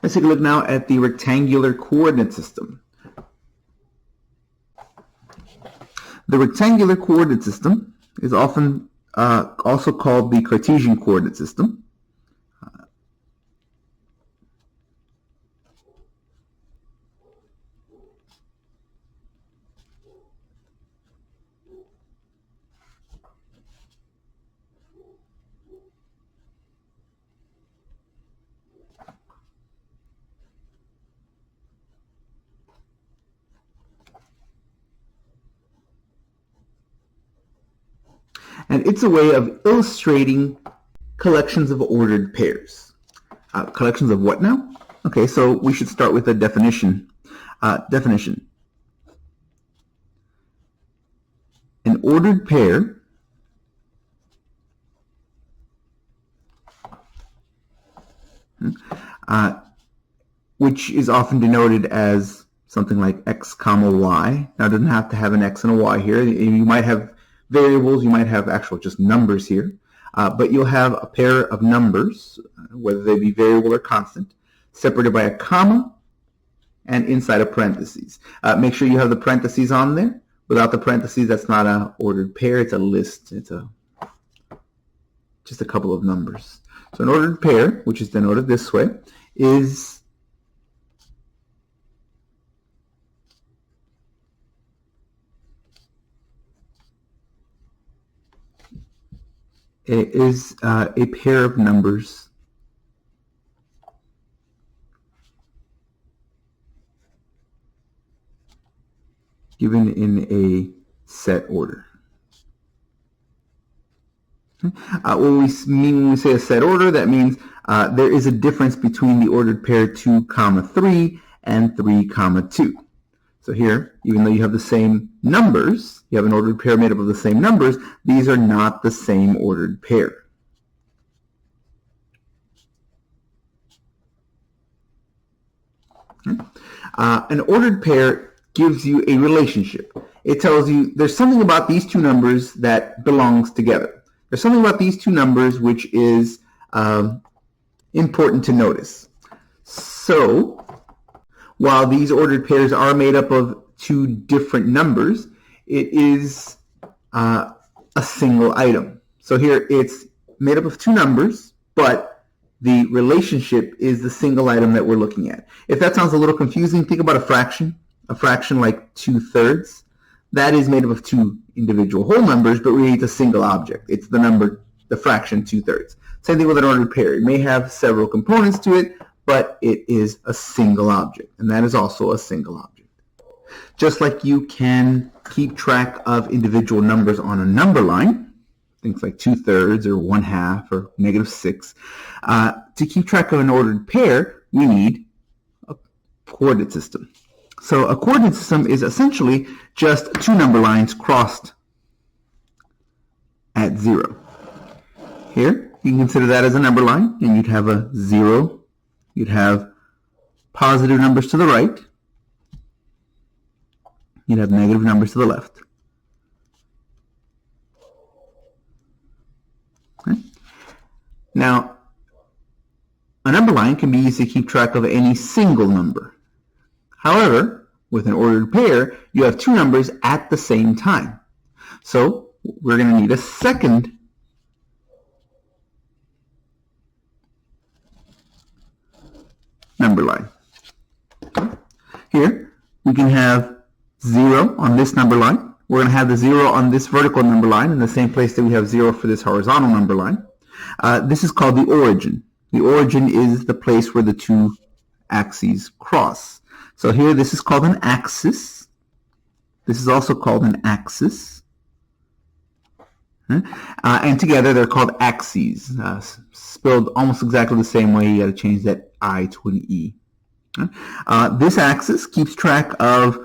Let's take a look now at the rectangular coordinate system. The rectangular coordinate system is often also called the Cartesian coordinate system. And it's a way of illustrating collections of ordered pairs. Collections of what now? Okay, so we should start with a definition. Definition. An ordered pair which is often denoted as something like x comma y. Now it doesn't have to have an x and a y here. You might have variables, you might have actual just numbers here, but you'll have a pair of numbers, whether they be variable or constant, separated by a comma and inside of parentheses. Make sure you have the parentheses on there. Without the parentheses, that's not an ordered pair, it's a list. It's just a couple of numbers. So an ordered pair, which is denoted this way, is a pair of numbers given in a set order. What we mean when we say a set order, that means there is a difference between the ordered pair 2, 3 and 3, 2. So here, even though you have the same numbers, you have an ordered pair made up of the same numbers, these are not the same ordered pair. Okay. An ordered pair gives you a relationship. It tells you there's something about these two numbers that belongs together. There's something about these two numbers which is important to notice. So, while these ordered pairs are made up of two different numbers, it is a single item. So here it's made up of two numbers, but the relationship is the single item that we're looking at. If that sounds a little confusing, think about a fraction like 2/3. That is made up of two individual whole numbers, but really it's a single object. It's the number, the fraction 2/3. Same thing with an ordered pair. It may have several components to it, but it is a single object, and that is also a single object. Just like you can keep track of individual numbers on a number line, things like 2/3 or 1/2 or -6, to keep track of an ordered pair, we need a coordinate system. So a coordinate system is essentially just two number lines crossed at 0. Here, you can consider that as a number line, and you'd have a 0. You'd have positive numbers to the right. You'd have negative numbers to the left. Okay. Now, a number line can be used to keep track of any single number. However, with an ordered pair, you have two numbers at the same time. So, we're going to need a second number line. Here, we can have 0 on this number line. We're going to have the 0 on this vertical number line in the same place that we have 0 for this horizontal number line. This is called the origin. The origin is the place where the two axes cross. So here, this is called an axis. This is also called an axis. And together, they're called axes. Spelled almost exactly the same way. You got to change that I to an E. This axis keeps track of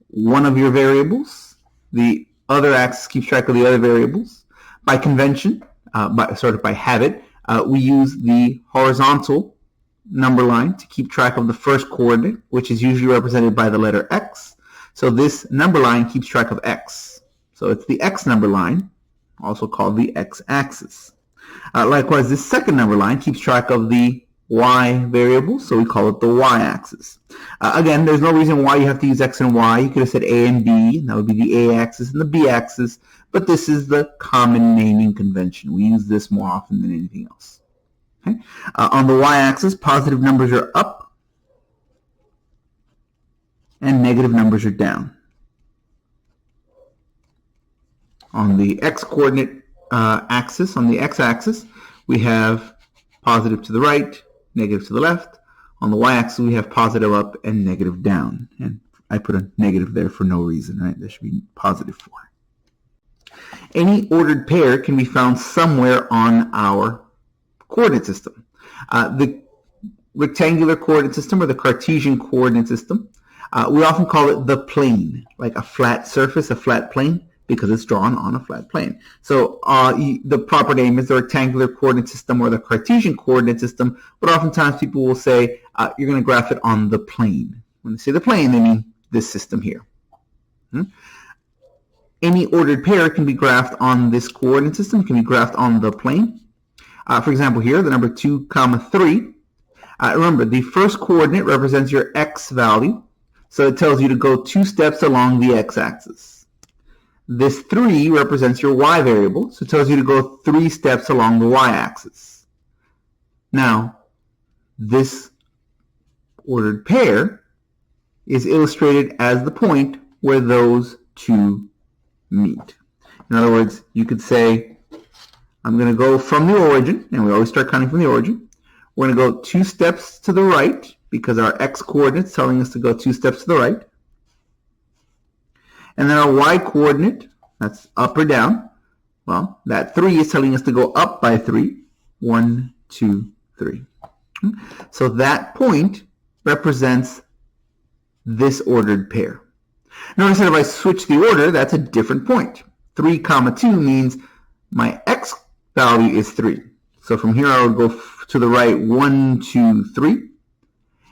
one of your variables. The other axis keeps track of the other variables. By convention, by habit, we use the horizontal number line to keep track of the first coordinate, which is usually represented by the letter x. So this number line keeps track of x. So it's the x number line, also called the x-axis. Likewise, this second number line keeps track of the y variable, so we call it the y-axis. Again, there's no reason why you have to use x and y. You could have said a and b, and that would be the a-axis and the b-axis, but this is the common naming convention. We use this more often than anything else. Okay? On the y-axis, positive numbers are up, and negative numbers are down. On the x-coordinate axis, on the x-axis, we have positive to the right, negative to the left. On the y-axis, we have positive up and negative down. And I put a negative there for no reason, right? There should be positive 4. Any ordered pair can be found somewhere on our coordinate system. The rectangular coordinate system or the Cartesian coordinate system, we often call it the plane, like a flat surface, a flat plane, because it's drawn on a flat plane. So the proper name is the rectangular coordinate system or the Cartesian coordinate system, but oftentimes people will say you're going to graph it on the plane. When they say the plane, they mean this system here. Any ordered pair can be graphed on this coordinate system, can be graphed on the plane. For example here, the number 2, 3. Remember, the first coordinate represents your x value, so it tells you to go 2 steps along the x-axis. This 3 represents your y variable, so it tells you to go 3 steps along the y-axis. Now, this ordered pair is illustrated as the point where those two meet. In other words, you could say, I'm going to go from the origin, and we always start counting from the origin. We're going to go 2 steps to the right, because our x-coordinate is telling us to go 2 steps to the right. And then our y-coordinate, that's up or down. Well, that 3 is telling us to go up by 3. 1, 2, 3. So that point represents this ordered pair. Notice that if I switch the order, that's a different point. 3, 2 means my x value is 3. So from here I would go to the right 1, 2, 3.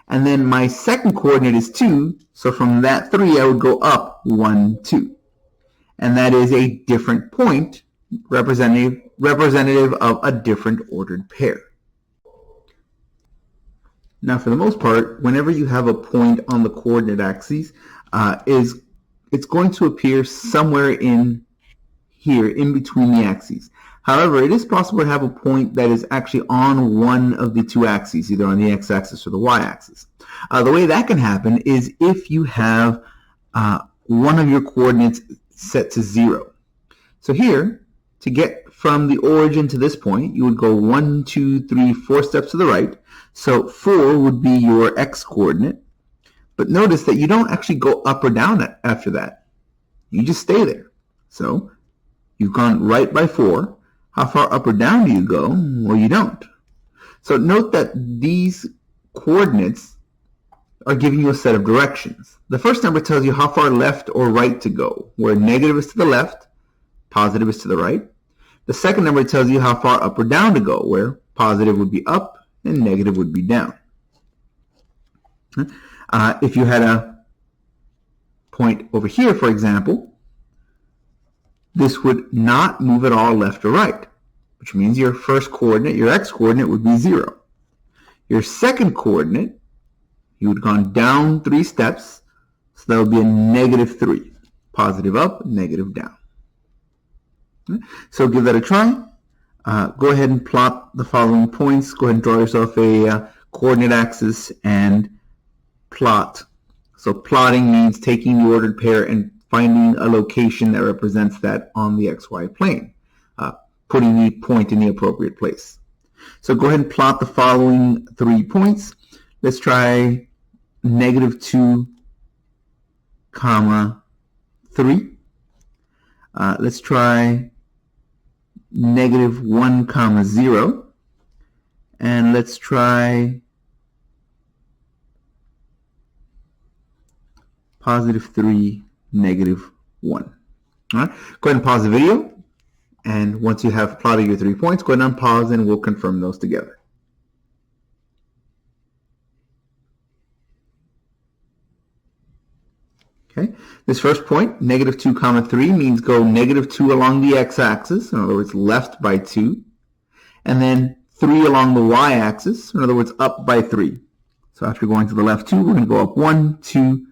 And then my second coordinate is 2, so from that 3 I would go up 1, 2. And that is a different point, representative of a different ordered pair. Now for the most part, whenever you have a point on the coordinate axes, it's going to appear somewhere in here, in between the axes. However, it is possible to have a point that is actually on one of the two axes, either on the x-axis or the y-axis. The way that can happen is if you have one of your coordinates set to 0. So here, to get from the origin to this point, you would go 1, 2, 3, 4 steps to the right. So 4 would be your x-coordinate. But notice that you don't actually go up or down after that. You just stay there. So you've gone right by 4. How far up or down do you go? Well, you don't. So note that these coordinates are giving you a set of directions. The first number tells you how far left or right to go, where negative is to the left, positive is to the right. The second number tells you how far up or down to go, where positive would be up and negative would be down. If you had a point over here, for example, this would not move at all left or right, which means your first coordinate, your x-coordinate, would be 0. Your second coordinate, you would have gone down 3 steps, so that would be a negative 3. Positive up, negative down. So give that a try. Go ahead and plot the following points. Go ahead and draw yourself a coordinate axis and plot. So plotting means taking the ordered pair and finding a location that represents that on the xy plane, putting the point in the appropriate place. So go ahead and plot the following 3 points. Let's try negative 2, 3. Let's try negative 1, 0. And let's try positive 3, negative 1. All right. Go ahead and pause the video. And once you have plotted your 3 points, go ahead and unpause and we'll confirm those together. Okay. This first point, negative 2, 3, means go negative 2 along the x-axis. In other words, left by 2. And then 3 along the y-axis, in other words, up by 3. So after going to the left 2, we're going to go up 1, 2,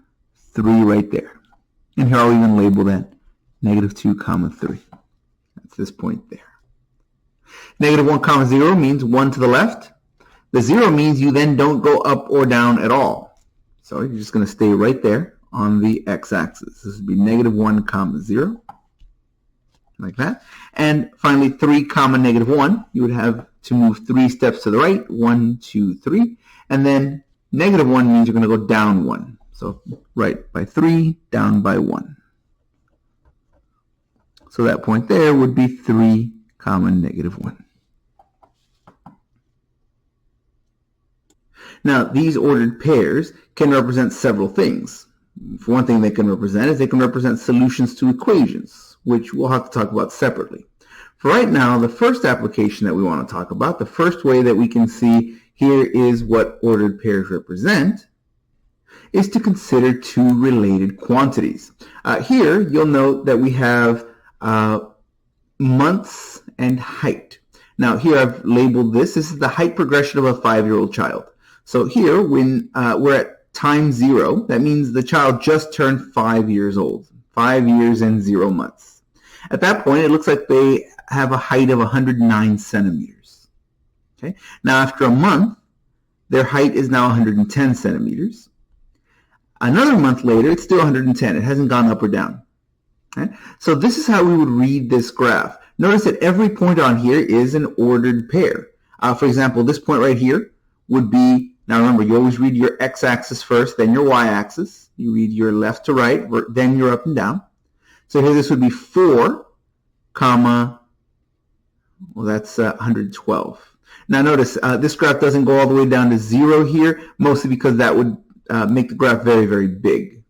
3 right there. And here I'll even label that negative 2, comma 3. That's this point there. Negative 1, comma 0 means 1 to the left. The 0 means you then don't go up or down at all. So you're just going to stay right there on the x-axis. This would be negative 1, comma 0, like that. And finally, 3, comma negative 1, you would have to move 3 steps to the right, 1, 2, 3. And then negative 1 means you're going to go down 1. So right by 3, down by 1. So that point there would be 3, comma negative 1. Now, these ordered pairs can represent several things. For one thing they can represent solutions to equations, which we'll have to talk about separately. For right now, the first application that we want to talk about, the first way that we can see here is what ordered pairs represent, is to consider two related quantities. Here, you'll note that we have months and height. Now, here I've labeled this. This is the height progression of a 5-year-old child. So here, when we're at time 0, that means the child just turned 5 years old, 5 years and 0 months. At that point, it looks like they have a height of 109 centimeters. Okay. Now, after a month, their height is now 110 centimeters. Another month later, it's still 110. It hasn't gone up or down. Okay. So this is how we would read this graph. Notice that every point on here is an ordered pair. For example, this point right here would be, now remember, you always read your x-axis first, then your y-axis. You read your left to right, then your up and down. So here this would be 4, comma, well, that's 112. Now notice, this graph doesn't go all the way down to 0 here, mostly because that would make the graph very, very big.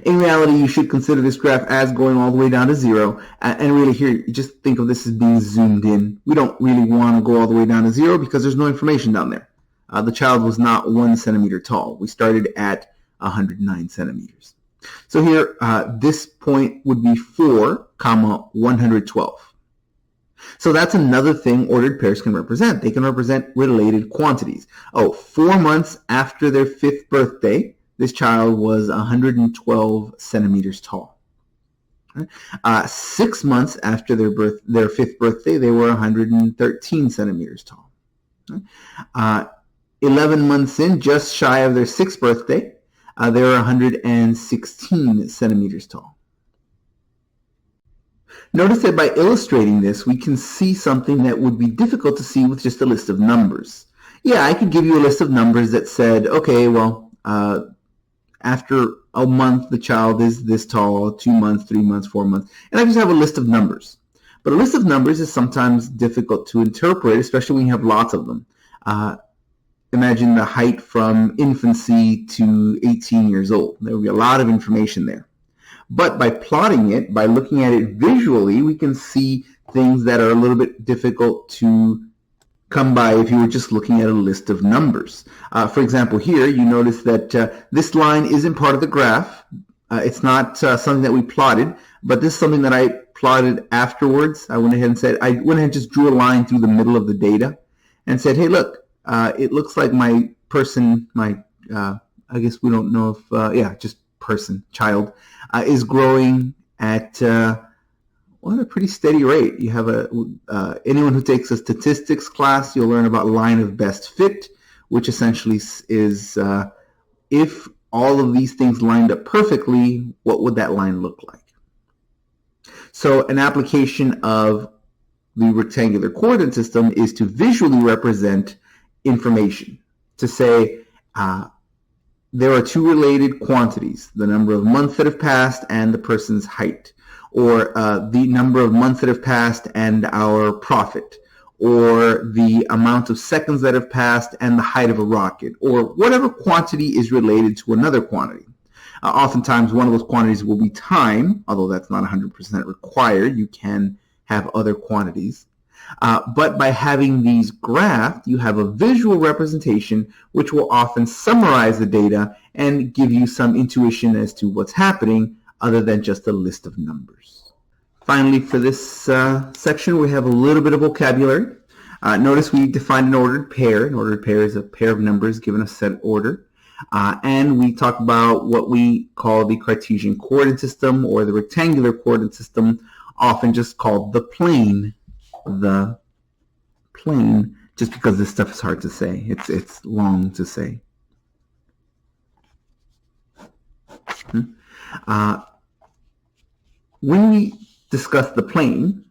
In reality, you should consider this graph as going all the way down to 0. And really here, just think of this as being zoomed in. We don't really want to go all the way down to 0 because there's no information down there. The child was not 1 centimeter tall. We started at 109 centimeters. So here, this point would be 4, comma, 112. So that's another thing ordered pairs can represent. They can represent related quantities. 4 months after their 5th birthday, this child was 112 centimeters tall. 6 months after their 5th birthday, they were 113 centimeters tall. 11 months in, just shy of their 6th birthday, they were 116 centimeters tall. Notice that by illustrating this, we can see something that would be difficult to see with just a list of numbers. Yeah, I could give you a list of numbers that said, okay, well, after a month, the child is this tall, 2 months, 3 months, 4 months, and I just have a list of numbers. But a list of numbers is sometimes difficult to interpret, especially when you have lots of them. Imagine the height from infancy to 18 years old. There will be a lot of information there. But by plotting it, by looking at it visually, we can see things that are a little bit difficult to come by if you were just looking at a list of numbers. For example, here you notice that this line isn't part of the graph. It's not something that we plotted, but this is something that I plotted afterwards. I went ahead and just drew a line through the middle of the data and said, hey, look, it looks like my person, I guess we don't know if, just person, child, is growing at a pretty steady rate. You have anyone who takes a statistics class, you'll learn about line of best fit, which essentially is if all of these things lined up perfectly, what would that line look like? So an application of the rectangular coordinate system is to visually represent information, to say there are two related quantities, the number of months that have passed and the person's height, or the number of months that have passed and our profit, or the amount of seconds that have passed and the height of a rocket, or whatever quantity is related to another quantity. Oftentimes, one of those quantities will be time, although that's not 100% required. You can have other quantities. But by having these graphed, you have a visual representation which will often summarize the data and give you some intuition as to what's happening other than just a list of numbers. Finally, for this section, we have a little bit of vocabulary. Notice we defined an ordered pair. An ordered pair is a pair of numbers given a set order. And we talk about what we call the Cartesian coordinate system, or the rectangular coordinate system, often just called the plane. The plane, just because this stuff is hard to say. It's long to say. When we discuss the plane,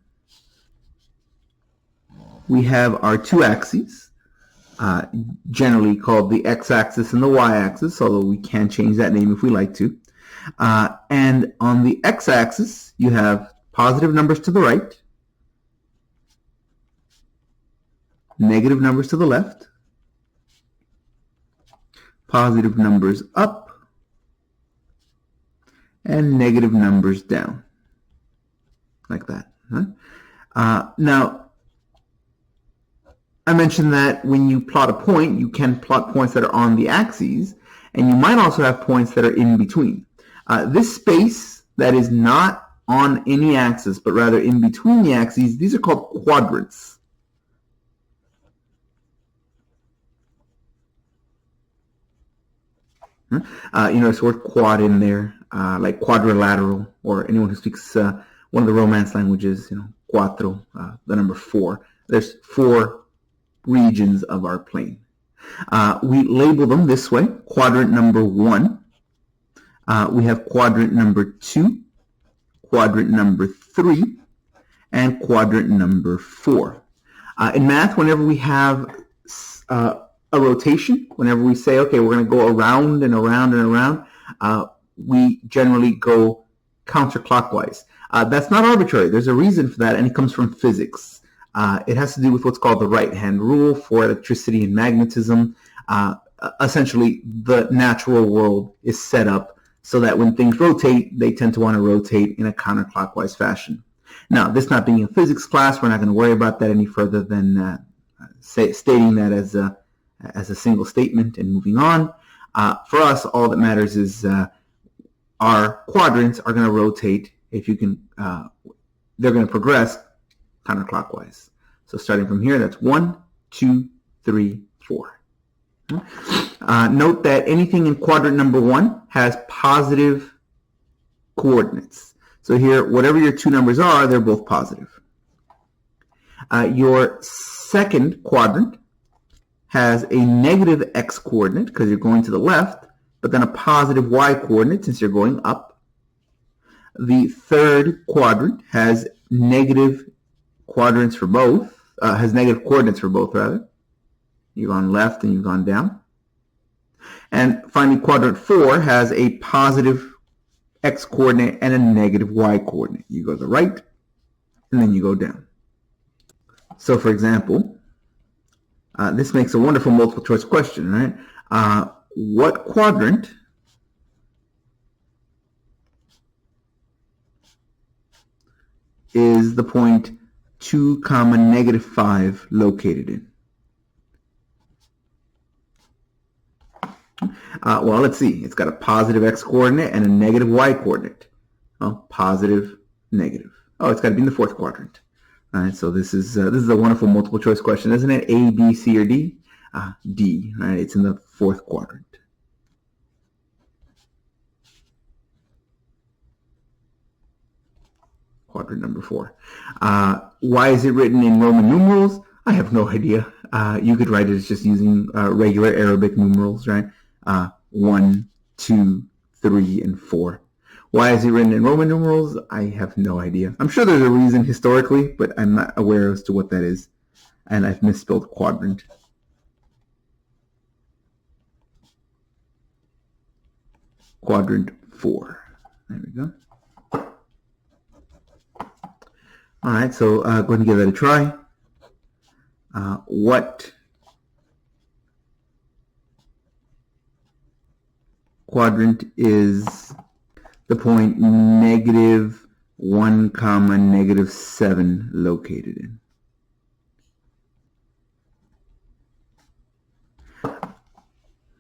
we have our two axes, generally called the x-axis and the y-axis, although we can change that name if we like to. And on the x-axis, you have positive numbers to the right, negative numbers to the left, positive numbers up, and negative numbers down, like that. Now, I mentioned that when you plot a point, you can plot points that are on the axes, and you might also have points that are in between. This space that is not on any axis, but rather in between the axes, these are called quadrants. You notice the word quad in there, like quadrilateral, or anyone who speaks one of the Romance languages, cuatro, the number 4. There's 4 regions of our plane. We label them this way: quadrant number 1. We have quadrant number 2, quadrant number 3, and quadrant number 4. In math, whenever we have a rotation, whenever we say, okay, we're going to go around and around and around, we generally go counterclockwise. That's not arbitrary. There's a reason for that, and it comes from physics. It has to do with what's called the right-hand rule for electricity and magnetism. Essentially, the natural world is set up so that when things rotate, they tend to want to rotate in a counterclockwise fashion. Now, this not being a physics class, we're not going to worry about that any further than stating that as a single statement and moving on. For us, all that matters is our quadrants are going to rotate. If you can, they're going to progress counterclockwise. So starting from here, that's 1, 2, 3, 4. Note that anything in quadrant number 1 has positive coordinates. So here, whatever your two numbers are, they're both positive. Your second quadrant has a negative x coordinate because you're going to the left, but then a positive y coordinate since you're going up. The third quadrant has negative quadrants for both, has negative coordinates for both, rather. You've gone left and you've gone down. And finally, quadrant 4 has a positive x coordinate and a negative y coordinate. You go to the right and then you go down. So for example, this makes a wonderful multiple choice question, right? What quadrant is the point 2, negative 5 located in? Well, let's see. It's got a positive x coordinate and a negative y coordinate. Oh, positive, negative. Oh, it's got to be in the fourth quadrant. All right, so this is a wonderful multiple choice question, isn't it? A, B, C, or D? D. Right, it's in the fourth quadrant. Quadrant number 4. Why is it written in Roman numerals? I have no idea. You could write it as just using regular Arabic numerals, right? 1, 2, 3, and 4. Why is it written in Roman numerals? I have no idea. I'm sure there's a reason historically, but I'm not aware as to what that is. And I've misspelled quadrant. Quadrant 4. There we go. All right, so go ahead and give that a try. What quadrant is the point negative 1, negative 7 located in? All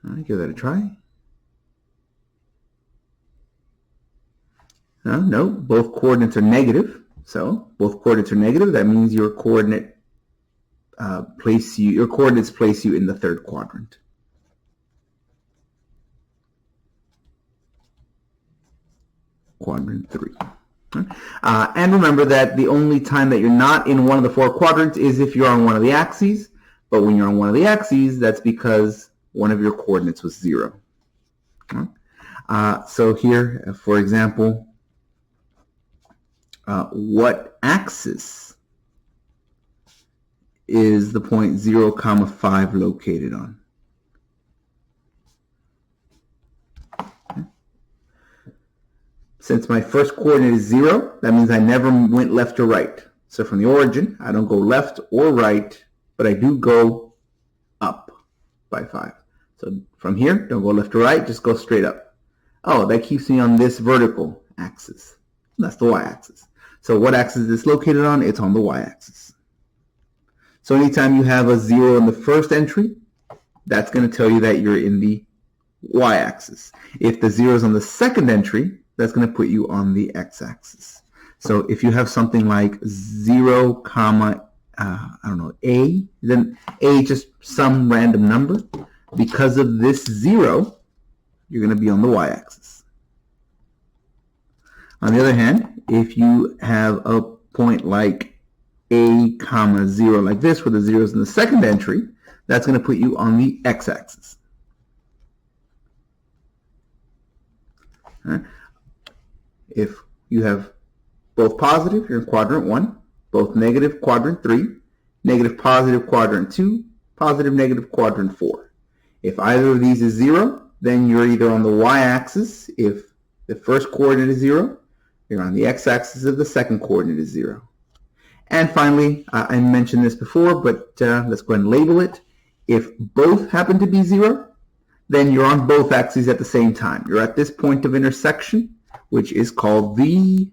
right, give that a try. No, both coordinates are negative. So both coordinates are negative. That means your coordinate your coordinates place you in the third quadrant. Quadrant 3. And remember that the only time that you're not in one of the 4 quadrants is if you're on one of the axes. But when you're on one of the axes, that's because one of your coordinates was 0. So here, for example, what axis is the point 0, 5 located on? Since my first coordinate is 0, that means I never went left or right. So from the origin, I don't go left or right, but I do go up by 5. So from here, don't go left or right, just go straight up. Oh, that keeps me on this vertical axis. That's the y-axis. So what axis is this located on? It's on the y-axis. So anytime you have a 0 in the first entry, that's going to tell you that you're in the y-axis. If the 0 is on the second entry, that's going to put you on the x-axis. So if you have something like 0, I don't know, a, then a just some random number. Because of this 0, you're going to be on the y-axis. On the other hand, if you have a point like a, 0 like this, where the 0 is in the second entry, that's going to put you on the x-axis. If you have both positive, you're in quadrant 1, both negative, quadrant 3, negative, positive, quadrant 2, positive, negative, quadrant 4. If either of these is 0, then you're either on the y-axis if the first coordinate is 0, you're on the x-axis if the second coordinate is 0. And finally, I mentioned this before, but let's go ahead and label it. If both happen to be 0, then you're on both axes at the same time. You're at this point of intersection, which is called the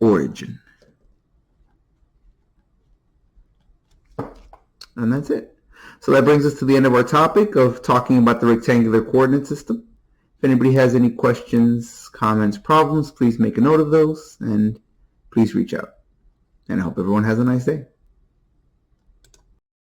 origin. And that's it. So that brings us to the end of our topic of talking about the rectangular coordinate system. If anybody has any questions, comments, problems, please make a note of those and please reach out. And I hope everyone has a nice day.